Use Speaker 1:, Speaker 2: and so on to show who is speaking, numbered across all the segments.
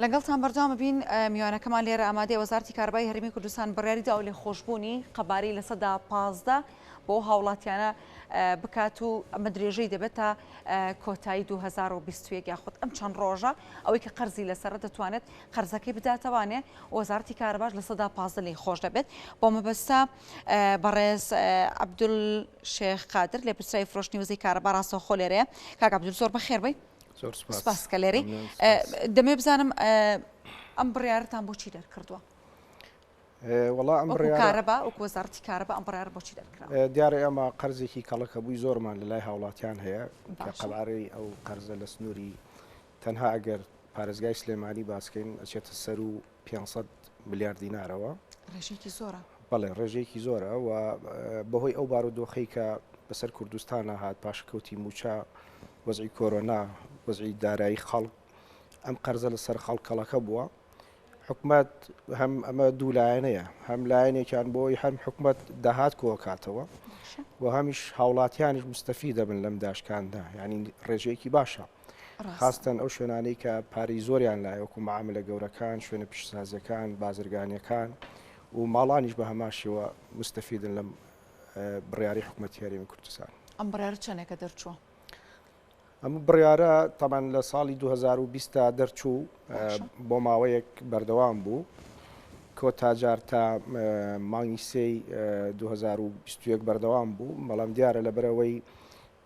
Speaker 1: لەگەڵتان بەردەوام بین میوانەکەمان لێرە ئامادەی وەزارەتی کارەبای هەرێمی کوردستان بڕیاری دا و لێخۆشبوونی قەبارەی لە 15% بۆ هاوڵاتیانە بکات و ئەمە درێژەی دەبێت تا کۆتایی 2021 یاخود ئەم چەند ڕۆژە ئەوەی کە قەرزی لەسەر دەتوانێت قەرزەکەی بداتەوانێ وەزارەتی کارەباش لە 15% لێخۆش دەبێت بۆ مەبەستە بەڕێز عەبدول شێخ قادر لێ پرسیاری فرۆشتنی وزەی کارەبا ڕاستەوخۆ لێرەیە. کاک عەبدول زۆر بەخێربەی. سپاس کە لێرەی. دەمێ بزانم ئەم بڕیارەتان بۆچی دەرکردووە؟
Speaker 2: وەڵا ئەم بڕیارە
Speaker 1: کارەبا وەکو وەزارەتی کارەبا ئەم بڕیارە بۆچی دەرکراوە؟
Speaker 2: دیارە ئێمە قەرزێکی کەڵەکە بووی زۆرمان لە لای هاوڵاتیان هەیە کە قەبارەی ئەو قەرزە لە سنووری تەنها ئەگەر پارێزگای سلێمانی باسکەین ئەچێتە سەر و 500 ملیار دینارەوە.
Speaker 1: ڕێژێکی زۆرە.
Speaker 2: بەڵێ ڕێژێکی زۆرە و بەهۆی ئەو بارودۆخەی کە بەسەر کوردستانە هات پاشکەوتی موچە وەزعی کۆرۆنا وەزعی دارایی خەڵک ئەم قەرزە لەسەر خەڵکەڵەکە بووە. حکومت هەم ئەمە دوو لایەنەیە، هەم لایەنێکیان بۆی هەم حکومت داهات کۆکاتەوە و هەمیش هاوڵاتیانیش مستەفی دەبن لەم داشکاندا، یعنی ڕێژەیەکی باشە. خاستن ئەو شوێنانەی کە پارەی زۆریان لایەوەکو معاملە گەورەکان، شوێنە پیشسازیەکان، بازرگانیەکان و ماڵانیش بە هەماشیەوە مستەفیدن لەم بڕیاری حکومەتی هەرێمی کوردستان.
Speaker 1: ئەم بڕیارە چەندێکە دەرچووە؟
Speaker 2: ئەم بڕیارە تەمان لە ساڵی 2020 دەرچوو بۆ ماوەیەک بەردەوام بوو کۆتاجار تا مانگی سێی 2021 بەردەوام بوو، بەڵام دیارە لەبەرەوەی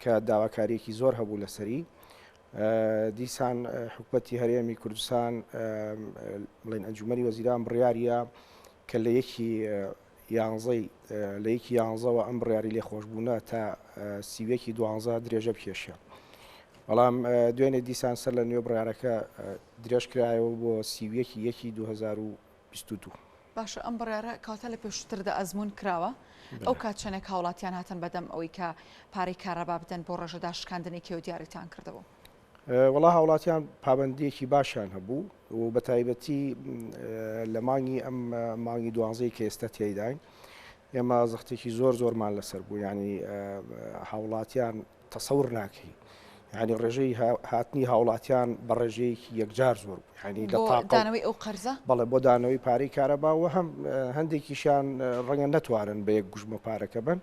Speaker 2: کە داواکاریەکی زۆر هەبوو لەسەری دیسان حکومەتی هەرێمی کوردستان بڵێن ئەنجومەنی وەزیران بڕیاریە کە لە یەکی یانزەوە ئەم بڕیاری لێخۆشبوونە تا سیوێکی 12 درێژە بکێشە. بەڵام دوێنێ دیسان سەر لە نوێ بڕیارەکە درێژ کرایەوە بۆ سیوێکی 2022.
Speaker 1: باشە ئەم بڕیارە کاتە لە پێشتردا ئەزمون کراوە ئەو کات چەندێک هاوڵاتیان هاتن بەدەم ئەوەی کە پارەی کارەبا بدەن بۆ ڕێژەدا شکاندنێکی و دیاریتان کردەوە؟
Speaker 2: وەڵا هاوڵاتیان پابەندیەکی باشیان هەبوو و بە تایبەتی لە مانگی ئەم مانگی دوانزەی کە ئێستا تێداین ئێمە زەختێکی زۆرمان لەسەر بوو، ینی هاوڵاتیان تەسەور ناکەی، ینی ڕێژەی هاتنی هاوڵاتیان بە ڕێژەیەکی یەکجار زۆر بوو، ینی لە
Speaker 1: دانەوەی ئەو قەرزە؟
Speaker 2: بەڵێ بۆ دانەوەی پارەی کارەبا و هەم هەندێکیشیان ڕەنگە نەتوانن بە یەک گوژمە پارەکە بن،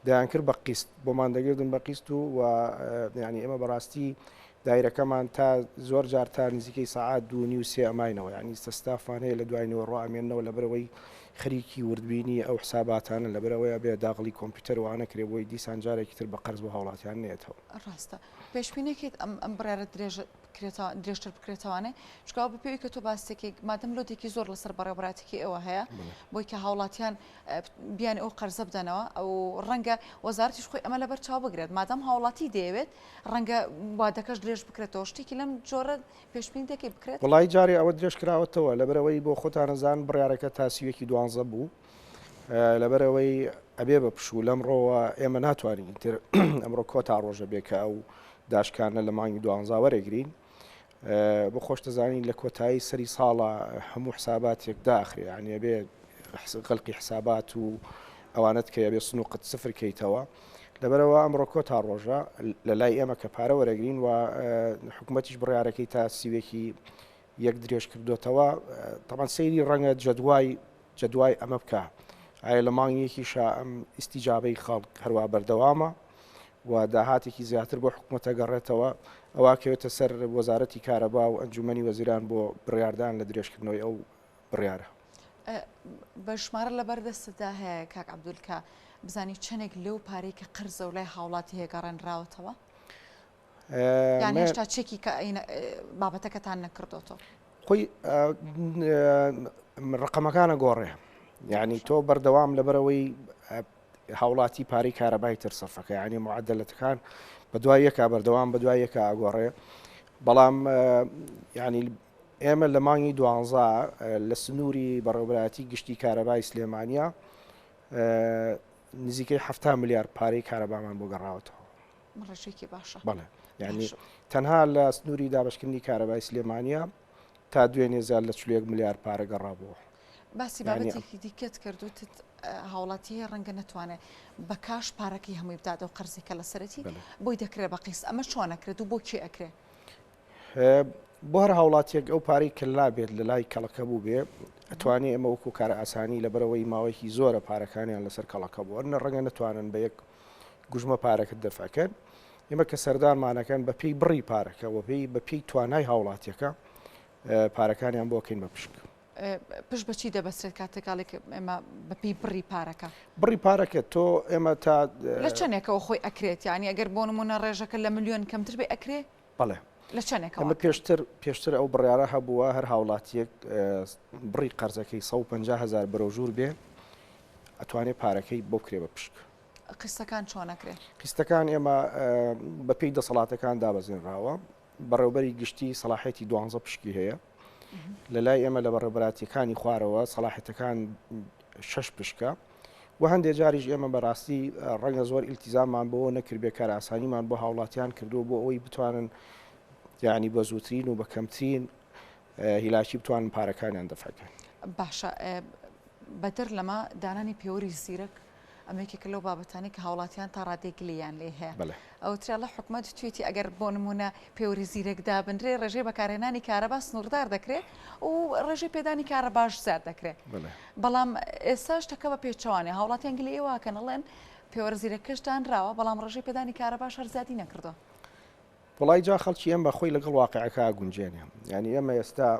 Speaker 2: دایان کرد بە قیست بۆمان دەگردن بە قیست و ینی ئێمە بەڕاستی دایرەکەمان تا زۆر جار تا نزیکەی سەعات 2.5 ئەماینەوە، ینی سەستافان هەیە لە دوایەوە ڕائمێنەوە لەبەرەوەی خەریکی وردبینی ئەو حساباتانە لەبەرەوەی بێ داغڵی کۆمپیوتەر وانە کرێ بۆی دیسان جارێکی تر بە قەرز بۆ هاوڵاتیان نێتەوە.
Speaker 1: ڕاستە پێشبینێکیت ئەم بڕیارە درێژتر بکرێتەوانێ شکاو بپێوی کە تۆ باستێکی مادەم لۆتێکی زۆر لەسەر بەڕێوەبراتێکی ئەوە هەیە بۆی کە هاوڵاتیان بیان ئەو قەرزە بدەنەوە ئەو ڕەنگە وەزارەتیش خۆی ئەمە لەبەر چاو بگرێت مادەم هاوڵاتی دەیەوێت ڕەنگە وادەکەش درێژ بکرێتەوە شتێکی لەم جۆرە پێشبین دەکەی بکرێت.
Speaker 2: وڵی جارێ ئەوە درێژ کراوەتەوە لەبەرەوەی بۆ خۆتانەزان بڕیارەکە تاسیوێکی 12 بوو لەبەرەوەی ئەبێ بە پشوو لەمڕۆوە ئێمە ناتوانین تر ئەمڕۆ کۆتا ڕۆژە بێکە ئەو داشکانە لە مانگی 12 وەرەگرین بۆ خۆشتەزانین لە کۆتایی سەری ساڵە هەموو حساباتێک داخرێ، ینی ئەبێ غەڵقی حسابات و ئەوانەت کە ئەبێ سنووقت سفر کەیتەوە لەبەرەوە ئەمڕۆ کۆتا ڕۆژە لە لای ئێمە کە پارە وەرەگرین و حکوومەتیش بڕیارەکەی تا سیوێکی یەک درێژ کردوتەوە تەمان سەیری ڕەنگە جەدوای ئەمە بکە ئایا لە مانگیەکیشە ئەم ئیستیجابەی خەڵک هەروە بەردەوامە و داهاتێکی زیاتر بۆ حکوومەتە گەڕێتەوە ئەوە کەوێتە سەر وەزارەتی کارەبا و ئەنجومەنی وەزیران بۆ بڕیاردان لە درێژکردنەوەی ئەو بڕیارە.
Speaker 1: بە ژمارە لەبەردەستدا هەیە کاک عەبدول کە بزانی چەندێک لەو پارەی کە قەرزە و لای هاوڵاتی هەیە گەڕێنراوەتەوە؟ یان هێشتا چێکی کە بابەتەکەتان نەکردوتەوە؟
Speaker 2: خۆی ڕقەمەکانە گۆڕێ، یعنی تۆ بەردەوام لەبەرەوەی هاوڵاتی پارەی کارەبای تر سەرفەکە، ینی معدلەتەکان بە دوای یەکە بەردەوام بە دوای یەکە ئاگۆڕێ، بەڵام ینی ئێمە لە مانگی 12 لە سنووری بەڕێوەبەرایەتی گشتی کارەبای سلێمانیا نزیکەی 7 ملیار پارەی کارەبامان بۆ گەڕاوەتەوە.
Speaker 1: ڕێژێکی باشە.
Speaker 2: بەڵێ ینی تەنها لە سنووری دابشکردنی کارەبای سلێمانیا تا دوێنێ زیاد لە 40 ملیار پارە گەڕابووە.
Speaker 1: باسی بابەتێکی دیکەت کردوتت هاوڵاتی ڕەنگە نەتوانێت بە کاش پارەکەی هەمووی بدات و قەرزێکە لە سەرەتی بۆی دەکرێت بە قیس ئەمە چۆن ئەکرێت و بۆ کێ ئەکرێت؟
Speaker 2: بۆ هەر هاوڵاتیەک ئەو پارەی کەلا بێت لە لای کەڵەکە بوو بێ ئەتوانێت ئەمە وەکو کارە ئاسانی لەبەرەوەی ماوەیەکی زۆرە پارەکانیان لەسەر کەڵەکە بوو ئەنە ڕەنگە نتوانن بە یەک گوژمە پارەکە دەفەکەن ئێمە کە سەردانمانەکەن بە پێی بڕی پارەکە و بە پێی توانای هاوڵاتیەکە پارەکانیان بۆکەین بە پشک.
Speaker 1: پشت بەچی دەبەستێت کاتێکاڵێک ئێمە بەپی بڕی پارەکە
Speaker 2: بڕی پارەکە تۆ ئێمە تا
Speaker 1: لە چەندێکەوە خۆی ئەکرێت یانی ئەگەر بۆ نمونە ڕێژەکە لە ملیۆن کەمتر بێ ئەکرێ
Speaker 2: بەڵێ
Speaker 1: لە چەندێکەوە
Speaker 2: ئەمە پێشتر ئەو بڕیارە هەبووە هەر هاوڵاتیەک بڕی قەرزەکەی 150,000 برۆژور بێ ئەتوانێت پارەکەی بۆ کرێ بە پشک.
Speaker 1: قستەکان چۆنەکرێت؟
Speaker 2: قستەکان ئێمە بەپێی دەسەڵاتەکان دابەزێنراوە بەڕێوبەری گشتی سەلاحێتی 12 پشکی هەیە لە لای ئێمە لە بەڕێبەراتیەکانی خوارەوە سەلاحێتەکان 6 پشکە و هەندێک جاریش ئێمە بەڕاستی ڕەنگە زۆر ئیلتیزاممان بەوە نەکرد بێ کار ئاسانیمان بۆ هاوڵاتیان کردو بۆ ئەوەی بتوانن یعنی بە زووترین و بە کەمترین هیلاکی بتوانن پارەکانیان دەفەکەن.
Speaker 1: باشە بەدەر لەمە دانانی پێوەری زیرەک ئەمێکێکە لەو بابەتانی کە هاوڵاتیان تا ڕادێک لیان لێ هەیە ئەوترا لە حکومەت توێتی ئەگەر بۆ نمونە پێوەری زیرەکدا بنرێ ڕێژێ بەکارهێنانی کارەبا سنووردار دەکرێت و ڕێژەی پێدانی کارە باش زیاد دەکرێت بەڵام ئێستا شتەکە بە پێچوانێ هاوڵاتیان گلێ ئێوەکەن ئەڵێن پێوەرە زیرەکەشتان راوە بەڵام ڕێژەی پێدانی کارە باش هەر زیادی نەکردووە.
Speaker 2: وڵای جا خەڵکی ئەم بەخۆی لەگەڵ واقعەکە گونجێنێ یعنی ئێمە ئێستا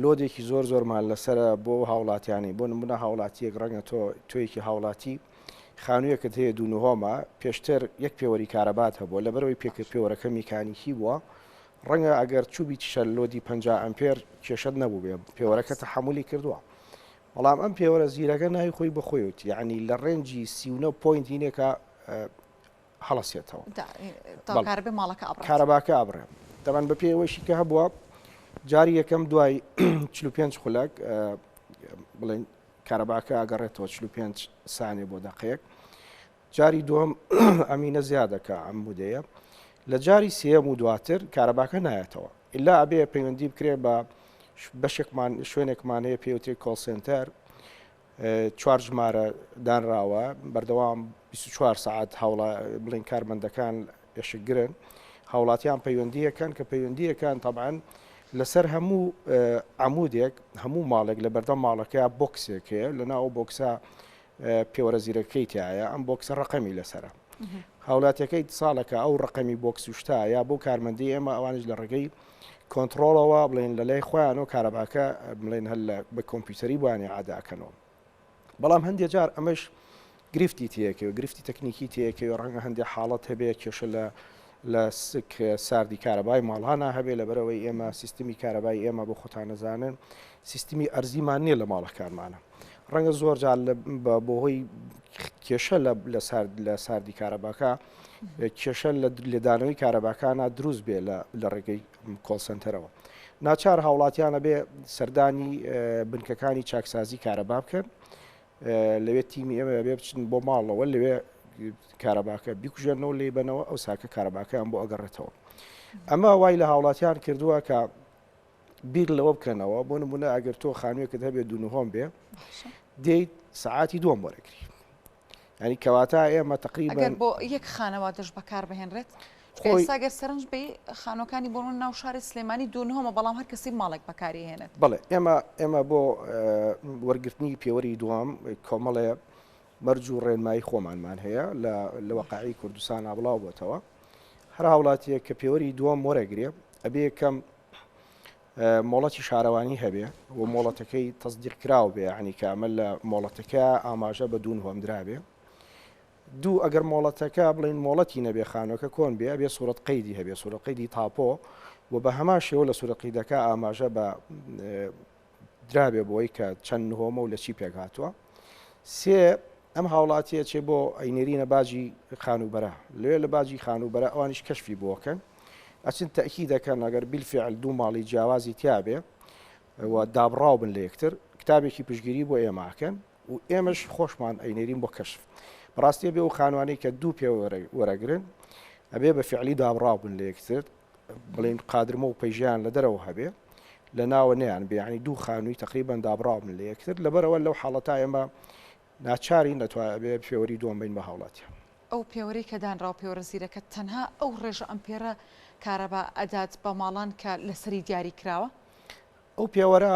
Speaker 2: لۆدێکی زۆرمان لەسرە بۆ هاوڵاتیانی بۆ نمونە هاوڵاتیەک ڕەنگە تۆیەکی هاوڵاتی خانوویەکەت هەیە دوونهۆمە پێشتر یەک پێوەری کارەبات هەبووە لەبەرەوەی پێکرد پێوەرەکە میکانیکی بووە ڕەنگە ئەگەر چوبی تشە لۆدی 50 ئەمپێر کێشەت نەبوو بێ پێوەرەکە تەحمولی کردووە بەڵام ئەم پێوەرە زیرەکە ناوی خۆی بەخۆیوت یعنی لە ڕێنجی 39 پوینت هینێکە هەڵەسێتەوە کارەباکە ئابڕێ دەبەن بە پێوەشی کە هەبووە جاری یەکەم دوای 45 خولەک بڵێن کارەباکە ئاگەڕێتەوە 45 سانێ بۆ دەقەیەک جاری دووەم ئەمینە زیادەکە ئەم بودەیە لە جاری سێەم و دواتر کارەباکە نایەتەوە ئللا ئەبێ پەیوەندی بکرێ بە بەشێکمان شوێنێکمان هەیە پێوتری کۆڵسنتەر 4 ژمارە دانراوە بەردەوام 24 ساعت هەوڵە بڵێن کارمەندەکان ێشکگرن هاوڵاتیان پەیوەندیەکەن کە پەیوەندیەکان تەبعاً لەسەر هەموو عمودێک هەموو ماڵێک لە بەردەم ماڵەکە بۆکسێک هەیە لەناو بۆکسە پێوەرە زیرەکەی تایە ئەم بۆکسە ڕقەمی لەسرە هاوڵاتیەکەی ساڵەکە ئەو ڕقەمی بۆکس وشتایە بۆ کارمەندی ئێمە ئەوانش لە ڕێگەی کۆنتترۆلەوە بڵێن لە لای خۆیانەوە کارەباکە بڵێن هەل بە کۆمپیوتەری بوانێ عاداکەنەوە بەڵام هەندێک جار ئەمەش گرفتی تەیەکەوە گرفتی تەکنیکی تەیەکەوە ڕەنگە هەندێک حاڵەت هەبێت کێشە لە سک ساردی کارەبای ماڵانە هەبێ لەبەرەوەی ئێمە سیستمی کارەبای ئێمە بۆ خۆتانەزانن سیستمی ئەرزیمان نییە لە ماڵەکانمانە ڕەنگە زۆر جار بۆهۆی کێشە لە ساردی کارەباکە کێشە لەدانەوەی کارەباکانە دروست بێ لە ڕێگەی کۆڵسنتەرەوە ناچار هاوڵاتیانە بێ سەردانی بنکەکانی چاکسازی کارەبا بکەن لەوێ تیمی ئێمە بێ بچن بۆ ماڵەوە لەوێ کارەباکە بیکوژێنەوە لێ بنەوە ئەو ساکە کارەباکەیان بۆ ئەگەڕێتەوە ئەمە وای لە هاوڵاتیان کردووە کە بیر لەوە بکەنەوە بۆ نمونە ئەگەر تۆ خانوویەکەت هەبێت دوونهۆم بێ دەیت سعاتی دووەم وەرەگری ینی کەواتە ئێمە تقریبا
Speaker 1: بۆ یەک خانەوە دەش بەکار بهێنرێت ئێستاگەر سەرنج بێ خانۆکانی بۆ ناو شاری سلێمانی دوونهۆمە بەڵام هەر کەسی ماڵێک بەکاری هێنێت
Speaker 2: بڵێ ئێمە بۆ وەرگرتنی پێوەری دوام کۆمەڵەیە مەرج و ڕێنمایی خۆمانمان هەیە لە وەقاعی کوردستان ئابڵاو بۆتەوە هەر هاوڵاتیە کە پێوەری دووەم وەرەگرێ ئەبێ یەکەم مۆڵەتی شارەوانی هەبێ و مۆڵەتەکەی تەصدیق کراو بێ عنی کامل لە مۆڵەتەکە ئاماژە بە دوونهۆم درابێ دوو ئەگەر مۆڵەتەکە بڵین مۆڵەتی نەبێ خانۆکە کۆن بێ بێ سوورەت قەیدی هەبێ سوورە قەیدی تاپۆ و بە هەمان شێوە لە سوورە قەیدەکە ئاماژە بە درابێ بۆی کە چەند نهۆمە و لە چی پێک هاتووە سێ ئەم هاوڵاتیە چێ بۆ ئەینێرینە باجی خانوبەرە لێ لە باجی خانوبەرە ئەوانیش کەشفی بۆکەن ئەچن تەکی دەکەن ئەگەر بیلفعل دوو ماڵی جیاوازی تیابێ و دابڕاو بن لە یەکتر کتابێکی پشگیری بۆ ئێماکەن و ئێمەش خۆشمان ئەینێرین بۆ کەشف بەڕاستی بێ و خانوانەی کە دوو پێ وەرەگرن ئەبێ بە فعلی دابڕاو بن لە یەکتر بڵین قادرمە و پەیژیان لە دەرەوە هەبێ لە ناوە نەیان بێ دوو خانووی تقریبان دابڕاو بن لە یەکتر لەبەرەوە لەو حاڵەتا ئێمە ناچاری نەتوانێت بێ پێوەری دووەم بین بە هاوڵاتی
Speaker 1: ئەو پێوەری کە دانراو پێوەرە زیرەکە تەنها ئەو ڕێژە ئەمپێرە کارەبا ئەدات بە ماڵان کە لەسەری دیاری کراوە؟
Speaker 2: ئەو پێوەرە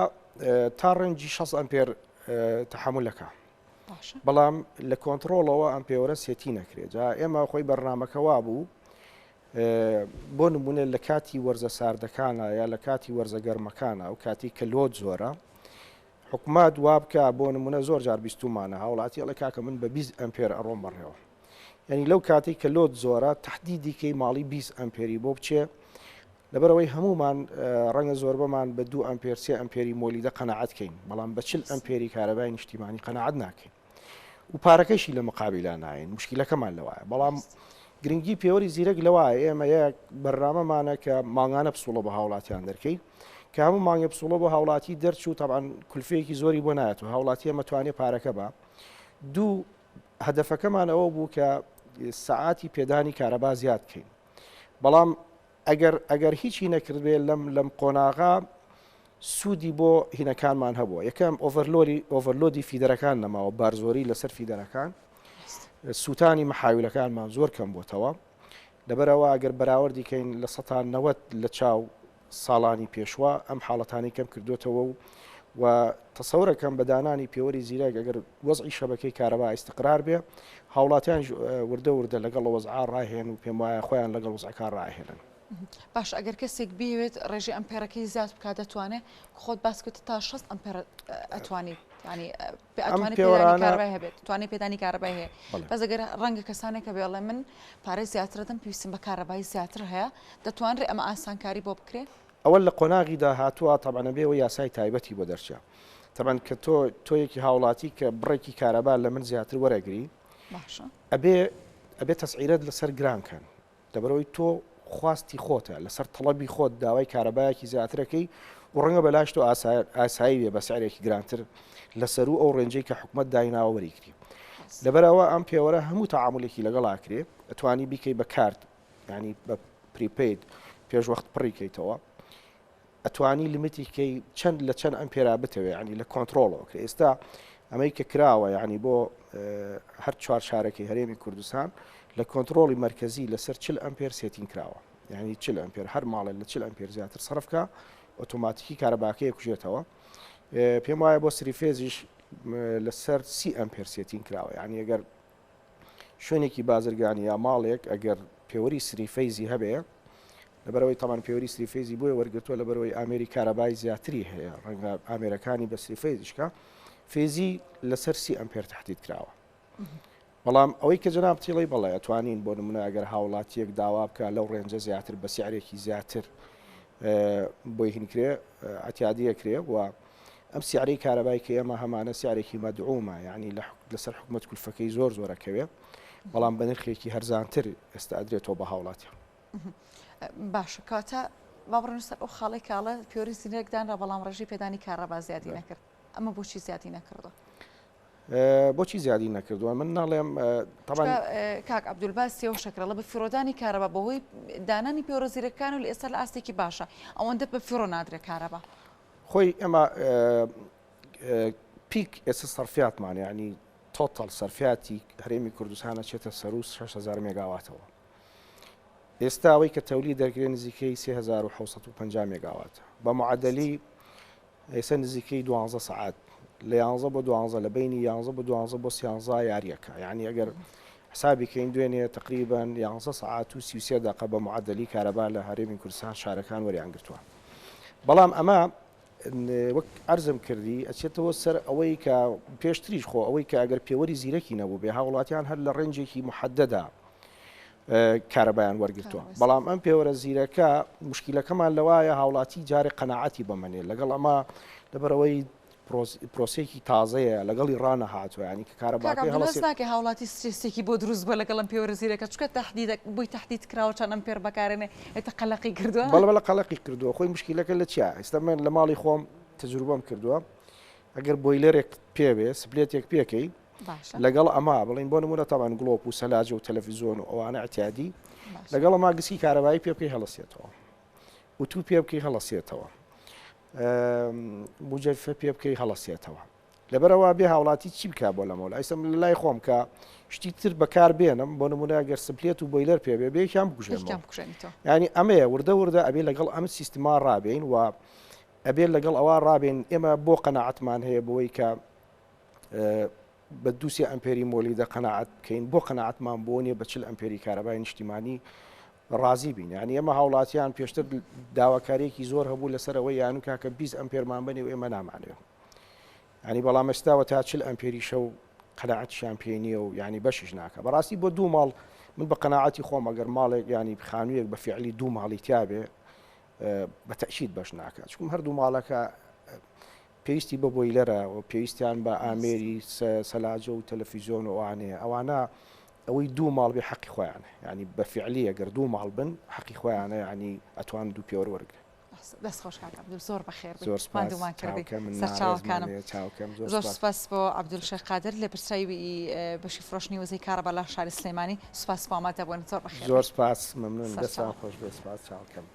Speaker 2: تا ڕەنجی 6 ئەمپێر تەحملەکە. بەڵام لە کۆنتترۆلەوە ئەم پێوەرە سێتی نەکرێت. جا ئێمە خۆی بەرنمەکەوا بوو بۆ نمونێت لە کاتی وەرزە ساردەکانە یا لە کاتی وەرزە گەرمەکانە و کاتی کە لۆت زۆرە حکومات وا بکە بۆ نمونە زۆر جار بیستمانە هاوڵاتی ئەڵە کاکە من بە 20 ئەمپێر ئەڕۆم بەڕێەوە. یعنی لەو کاتی کە لۆت زۆرە تهدیدیکەی ماڵی 20 ئەمپێری بۆ بچێ لەبەرەوەی هەمومان ڕەنگە زۆربەمان بە 2 ئەمپێر 3 ئەمپێری مۆلیدە قەنەعەتکەین بەڵام بە 40 ئەمپێری کارەبای نیشتیمانی قەنەعەت ناکەین و پارەکەشی لە مقابلە ناین مشکلەکەمان لەوایە. بەڵام گرنگی پێوەری زیرەک لەوایە ئێمە یەک بەرنامەمانە کە ماگانە پسوڵە بە هاوڵاتیان دەرکەی کە هەموو مانگە پسوڵە بۆ هاوڵاتی دەرچوو تەبعاً کولفەیەکی زۆری بۆ نایەت و هاوڵاتی ئەمە توانێت پارەکە بە دوو هەدەفەکەمان ئەوە بوو کە سعاتی پێدانی کارەبا زیاد بکەین. بەڵام ئەگەر هیچی نەکردبێ لەم قۆناغا سوودی بۆ هینەکانمان هەبووە. یەکەم ئۆڤەرلۆدی فیدەرەکان نەماوە بارزۆری لەسەر فیدەرەکان سووتانی مەحاویلەکانمان زۆر کەم بۆتەوە لەبەرەوە ئەگەر بەراوردیکەین لە 90 لە چاو ساڵانی پێشوە ئەم حاڵەتانی کەم کردوێتەوە و تەسەورەکەم بە دانانی پێوەری زیرەک ئەگەر وەزعی شەبەکەی کارەبا ئیستقرار بێ هاوڵاتیان وردە لەگەڵ وەزعا ڕاهێن و پێم وایە خۆیان لەگەڵ وەزعەکان ڕاهێنن.
Speaker 1: باش ئەگەر کەسێک بێوێت ڕێژی ئەمپێرەکەی زیاد بکات دەتوانێت خۆت باسکوت تا 6 ئەمپێر ئەتوانیت کارەبای هەبێت توانێت پێدانی کارەبای هەیە. بەس ئەگەر ڕەنگە کەسانێکە بێڵێ من پارەی زیاترەدەم پێویستم بە کارەبای زیاتر هەیە دەتوانرێت ئەمە ئاسانکاری بۆ بکرێت؟ ئەوە
Speaker 2: لە قۆناغیدا هاتووە تەبعەنە بێەوە یاسای تایبەتی بۆ دەرچە. تەبەن کە تۆیەکی هاوڵاتی کە بڕێکی کارەبا لە من زیاتر وەرەگری ئەبێ تەسعیرەت لەسەر گرانکەن لەبەرەوەی تۆ خواستی خۆتە لەسەر تەڵەبی خۆت داوای کارەبایەکی زیاترەکەی و ڕەنگە بەلاشت و ئاسایی بێ بە سعرێکی گرانتر لەسەر و ئەو ڕێنجەی کە حکومەت دایناوە وەریگری. لەبەرەوە ئەم پێوەرە هەموو تەعاملێکی لەگەڵاکرێ ئەتوانی بیکەی بە کارت ینی بە پریپید پێش وەخت پڕیکەیتەوە ئەتوانی لیمیتیکەی لە چەند ئەمپێرا بتەوێ ینی لە کۆنتترۆلەوە کرێ. ئێستا ئەمەی کە کراوە یعنی بۆ هەر چوار شارەکەی هەرێمی کوردستان لە کۆنتترۆلی مرکزی لەسەر 40 ئەمپێر سێتین کراوە یعنی 40 ئەمپێر هەر ماڵێ لە 40 ئەمپێر زیاتر سەرفکە ئۆتۆماتیکی کارەباکەیە کوژێتەوە. پێم وایە بۆ سریفێزیش لەسەر 30 ئەمپێر سێتین کراوە یعنی ئەگەر شوێنێکی بازرگانی یا ماڵێک ئەگەر پێوەری سریفەیزی هەبێ لەبەرەوەی تەمان پێوەری سریفێزی بۆیە وەرگرتووە لەبەرەوەی ئامێری کارەبای زیاتری هەیە ڕەنگە ئامێرەکانی بە سریفەیزیشکە فێزی لەسەر 30 ئەمپێر تهدید کراوە. بەڵام ئەوەی کە جەناب تیڵی بەڵێ ئەتوانین بۆ نمونە ئەگەر هاوڵاتیەک داوا بکە لەو ڕێنجە زیاتر بە سیعرێکی زیاتر بۆی هینکرێ ئەتیادیەکرێ و ئەم سیعرەی کارەبای کە ئێمە هەمانە سیعرێکی مەدعومە یعنی لەسەر حکومەت کولفەکەی زۆرەکەوێ بەڵام بە نرخێکی هەرزانتر ئێستا ئەدرێتەوە بە هاوڵاتیان.
Speaker 1: باشە کاتە بابڕن سەر ئەو خاڵی کاڵە پێوەری زیرەکدانرا بەڵام ڕێژی پێدانی کارەبا زیادی نەکرد ئەمە بۆچی زیادی نەکردە؟
Speaker 2: بۆچی زیادی نەکردووە من ناڵێم
Speaker 1: کاک عەبدولباسی ئەو شەکرەڵە بە فیرۆدانی کارەبا بەهۆی دانانی پێوەرە زیرەکان و لە ئێستا لە ئاستێکی باشە ئەوەندە بە فیرۆ نادرێت کارەبا.
Speaker 2: خۆی ئەمە پیک ئێستا سەرفیاتمان ینی تۆتەڵ سەرفیاتی هەرێمی کوردستانە چێتە سەر و 6,000 مێگاواتەوە. ئێستا ئەوەی کە تەولی دەرگرێ نزیکەی 3650 مێگاوات بە معدەلی ئێستا نزیکەی 12 سعات لە 11 بۆ 12 لە بینی 11 بۆ 12 بۆ 13 یاریەکە یعنی ئەگەر حسابی کەین دوێنێ تقریبا 11 سعات و 33 دقیقە بە معدەلی کارەبا لە هەرێمی کوردستان شارەکان وەریان گرتووە. بەڵام ئەمە وەک عەرزم کردی ئەچێتەوە سەر ئەوەی کە پێشتریش خۆ ئەوەی کە ئەگەر پێوەری زیرەکی نەبوو بێ هاوڵاتیان هەر لە ڕێنجێکی محەدەدا کارەبایان وەرگرتووە. بەڵام ئەم پێوەرە زیرەکە مشکلەکەمان لەوایە هاوڵاتی جارێ قەنەعەتی بەمەنێ لەگەڵ ئەمە لەبەرەوەی پرۆسێکی تازەیە لەگەڵی ڕانە هاتووە ینی کە کارەباکەی
Speaker 1: هەڵەسناکە هاوڵاتی سترێسێکی بۆ دروست بە لەگەڵم پێوەرە زیرەکە چکە بۆی تهدید کراوە چەند ئەمپێر بەکارێنێ ئێتە قەلەقی کردووە
Speaker 2: بەڵێ قەلەقی کردووە. خۆی مشکلەکە لە چیە؟ ئێستا من لە ماڵی خۆم تەجروبەم کردووە ئەگەر بۆیلەرێک پێوێ سپلێتێک پێکەی لەگەڵ ئەما بڵین بۆ نمونە تاوان گڵۆپ و سەلاجە و تەلەڤیزۆن و ئەوانە ئەتیادی لەگەڵ ئەما گسکی کارەبایی پێ بکەی هەڵەسێتەوە وتو پێ بکەی هەڵەسێتەوە مجەفە پێ بکەی هەڵەسێتەوە لەبەرەوە بێ هاوڵاتی چی بکە بۆ لەمەوە ئەیسم لە لای خۆم کە شتی تر بەکار بێنم بۆ نمونە گەر سپلێت و بۆیلەر پێ بێ یەکیان بکوژێنەوە ینی ئەمەیە وردە ئەبێ لەگەڵ ئەم سیستما ڕابین و ئەبێت لەگەڵ ئەوە ڕابێن ئێمە بۆ قەنەعەتمان هەیە بۆی کە بە 200 ئەمپێری مۆلیدە قەنەعەت بکەین بۆ قەنەعەتمان بۆ نیە بە 40 ئەمپێری کارەبای نیشتیمانی ڕازی بین ینی ئێمە هاوڵاتیان پێشتر داواکاریەکی زۆر هەبوو لەسەرەوەی یانوکە کە 20 ئەمپێرمان بنێ و ئێمە نامانێ ینی بەڵام ئێستاوە تا 40 ئەمپێری شەو قەنەعەت شامپێنیە و ینی بەشیش ناکە بەڕاستی بۆ دوو ماڵ من بە قەنەعەتی خۆم ئەگەر ماڵێک ینی خانوویەک بە فعلی دوو ماڵی تیابێ بە تەشید بەش ناکات چکم هەردوو ماڵەکە پێویستی بە بۆیلەرە و پێویستیان بە ئامێری سەلاجە و تەلەڤیزیۆن و ئەوانەیە ئەوانە ئەوەی دوو ماڵ بێ حەقی خۆیانە ینی بە فعلی ئەگەر دوو ماڵ بن حەقی خۆیانە ینی ئەتوان دوو پێوە وەرگن
Speaker 1: دەست خۆش کاکەم زۆر بەخێر
Speaker 2: زۆرماندومان
Speaker 1: کردی سەرچاوەکانم زۆر سپاس بۆ عەبدولشێخ قادر لە پرسایی بەشی فرۆشتنی وەزەی کارەبا لە شاری سلێمانی سوپاس بۆ ئامادەبوون زۆر بەخێر
Speaker 2: زۆر سپاس مەمنون دەستان خۆش بێ سپاس چاوکەم